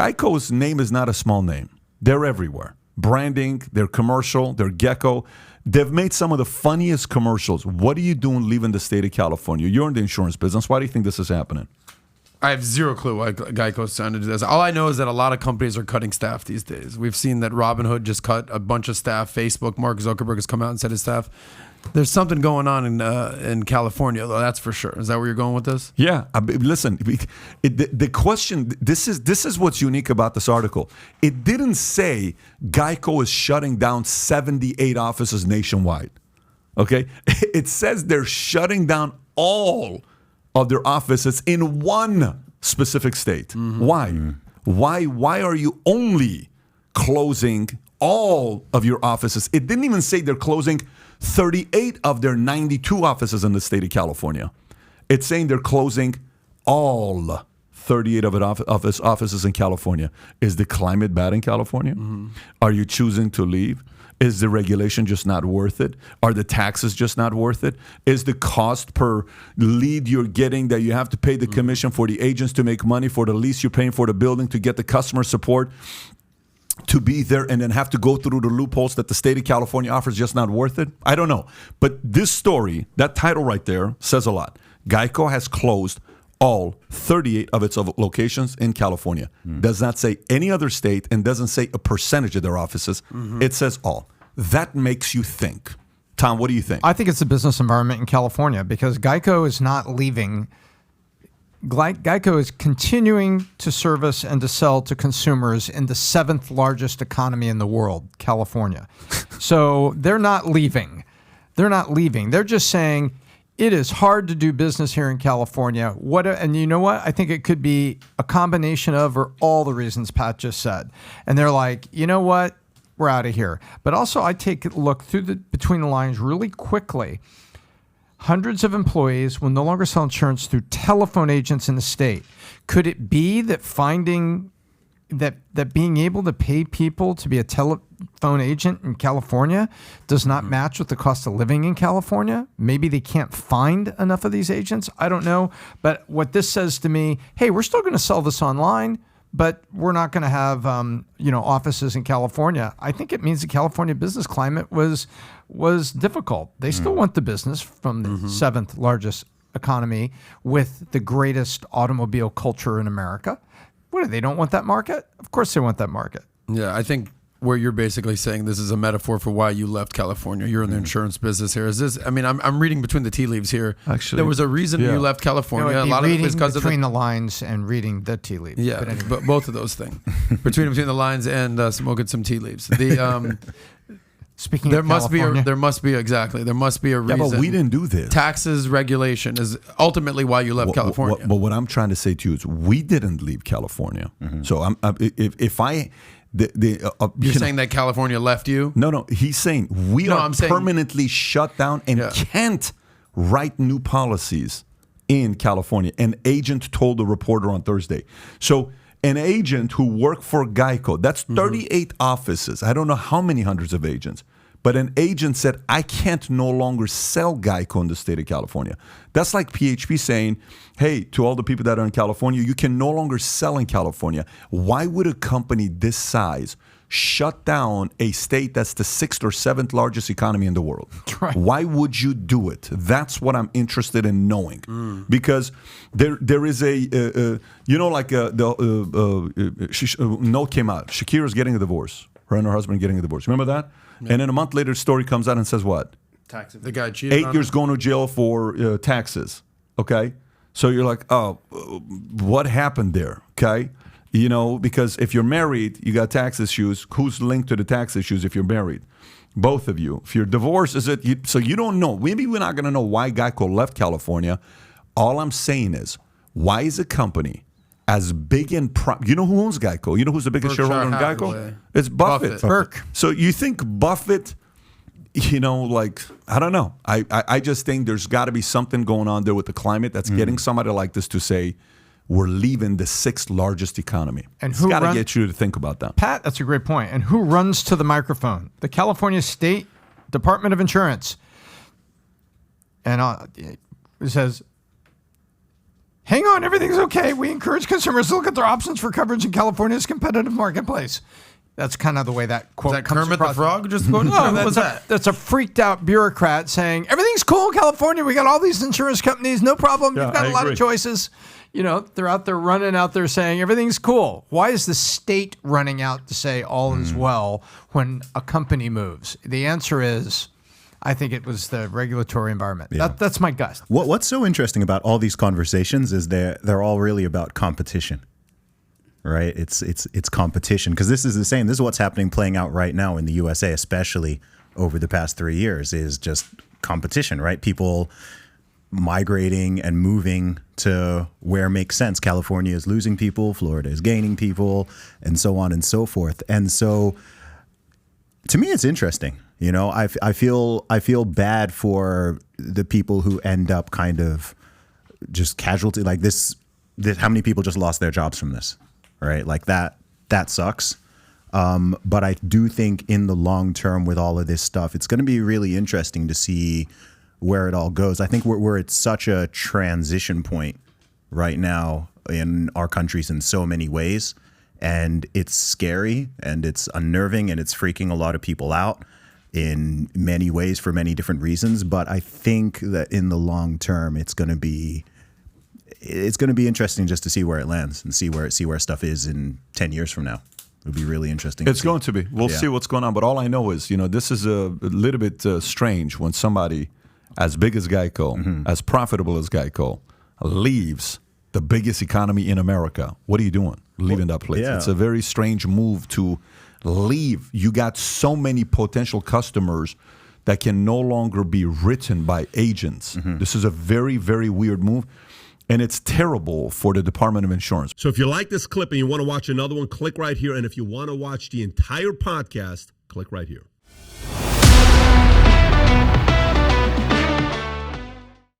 GEICO's name is not a small name. They're everywhere. Branding, their commercial, their gecko. They've made some of the funniest commercials. What are you doing leaving the state of California? You're in the insurance business. Why do you think this is happening? I have zero clue why Geico's trying to do this. All I know is that a lot of companies are cutting staff these days. We've seen that Robinhood just cut a bunch of staff. Facebook, Mark Zuckerberg has come out and said his staff. There's something going on in California, though. That's for sure. Is that where you're going with this? Yeah. Listen, the question. This is what's unique about this article. It didn't say Geico is shutting down 78 offices nationwide. Okay. It says they're shutting down all of their offices in one specific state. Mm-hmm. Why? Why are you only closing all of your offices? It didn't even say they're closing 38 of their 92 offices in the state of California. It's saying they're closing all 38 of offices in California. Is the climate bad in California? Mm-hmm. Are you choosing to leave? Is the regulation just not worth it? Are the taxes just not worth it? Is the cost per lead you're getting that you have to pay the commission for the agents to make money, for the lease you're paying for the building to get the customer support to be there, and then have to go through the loopholes that the state of California offers just not worth it? I don't know. But this story, that title right there, says a lot. GEICO has closed all 38 of its locations in California. Does not say any other state and doesn't say a percentage of their offices. Mm-hmm. It says all. That makes you think. Tom, what do you think? I think it's the business environment in California because GEICO is not leaving. GEICO is continuing to service and to sell to consumers in the 7th largest economy in the world, California. So they're not leaving. They're just saying, it is hard to do business here in California. And you know what? I think it could be a combination of or all the reasons Pat just said. And they're like, you know what? We're out of here. But also, I take a look between the lines really quickly. Hundreds of employees will no longer sell insurance through telephone agents in the state. Could it be that that being able to pay people to be a telephone agent in California does not match with the cost of living in California? Maybe they can't find enough of these agents. I don't know. But what this says to me, hey, we're still going to sell this online, but we're not going to have offices in California. I think it means the California business climate was difficult. They still want the business from the 7th largest economy with the greatest automobile culture in America. What, they don't want that market? Of course they want that market. Yeah, I think where you're basically saying this is a metaphor for why you left California. You're in the insurance business here. Is this? I mean, I'm reading between the tea leaves here. Actually, there was a reason you left California. A lot of it was because of between the lines and reading the tea leaves. Yeah, but both of those things, between the lines and smoking some tea leaves. The Speaking of California. There must be a reason. Yeah, but we didn't do this. Taxes, regulation is ultimately why you left California. But what I'm trying to say to you is we didn't leave California. Mm-hmm. So you're saying that California left you? No. He's saying we are permanently shut down and can't write new policies in California. An agent told a reporter on Thursday. So an agent who worked for GEICO, that's 38 offices. I don't know how many hundreds of agents. But an agent said, I can't no longer sell GEICO in the state of California. That's like PHP saying, hey, to all the people that are in California, you can no longer sell in California. Why would a company this size shut down a state that's the 6th or 7th largest economy in the world? Right. Why would you do it? That's what I'm interested in knowing. Because there is a note came out. Shakira's getting a divorce. Her and her husband getting a divorce. Remember that? Yeah. And then a month later, the story comes out and says what? Taxes. The guy cheated 8 years going to jail for taxes. Okay? So you're like, oh, what happened there? Okay? You know, because if you're married, you got tax issues. Who's linked to the tax issues if you're married? Both of you. If you're divorced, so you don't know. Maybe we're not going to know why GEICO left California. All I'm saying is, why is a company as big and you know who owns GEICO? You know who's the biggest shareholder in GEICO? It's Buffett. Burke. So you think Buffett, I don't know. I just think there's got to be something going on there with the climate that's getting somebody like this to say, we're leaving the 6th largest economy. And it's got to get you to think about that. Pat, that's a great point. And who runs to the microphone? The California State Department of Insurance. And it says, hang on, everything's okay. We encourage consumers to look at their options for coverage in California's competitive marketplace. That's kind of the way that quote Is that comes Kermit across. the Frog just quoted? No, That's that. that's a freaked out bureaucrat saying everything's cool in California. We got all these insurance companies, no problem. Yeah, You've got I a lot agree. of choices. You know, they're out there running out there saying everything's cool. Why is the state running out to say all is well when a company moves? The answer is, I think it was the regulatory environment. Yeah. That's my guess. What's so interesting about all these conversations is they're all really about competition, right? It's competition, because this is the same. This is what's playing out right now in the USA, especially over the past 3 years, is just competition, right? People migrating and moving to where makes sense. California is losing people, Florida is gaining people, and so on and so forth. And so, to me, it's interesting. You know, I feel bad for the people who end up kind of just casualty like this. How many people just lost their jobs from this, right? Like that sucks. But I do think in the long term with all of this stuff, it's going to be really interesting to see where it all goes. I think we're at such a transition point right now in our countries in so many ways. And it's scary and it's unnerving and it's freaking a lot of people out in many ways for many different reasons. But I think that in the long term, it's going to be interesting just to see where it lands and see where stuff is in 10 years from now. It'll be really interesting. It's going to be. We'll Yeah. see what's going on. But all I know is, this is a little bit strange when somebody as big as GEICO, as profitable as GEICO, leaves the biggest economy in America. What are you doing leaving that place? yeah. It's a very strange move to leave. You got so many potential customers that can no longer be written by agents. This is a very, very weird move. And it's terrible for the Department of Insurance. So if you like this clip and you want to watch another one, click right here. And if you want to watch the entire podcast, click right here.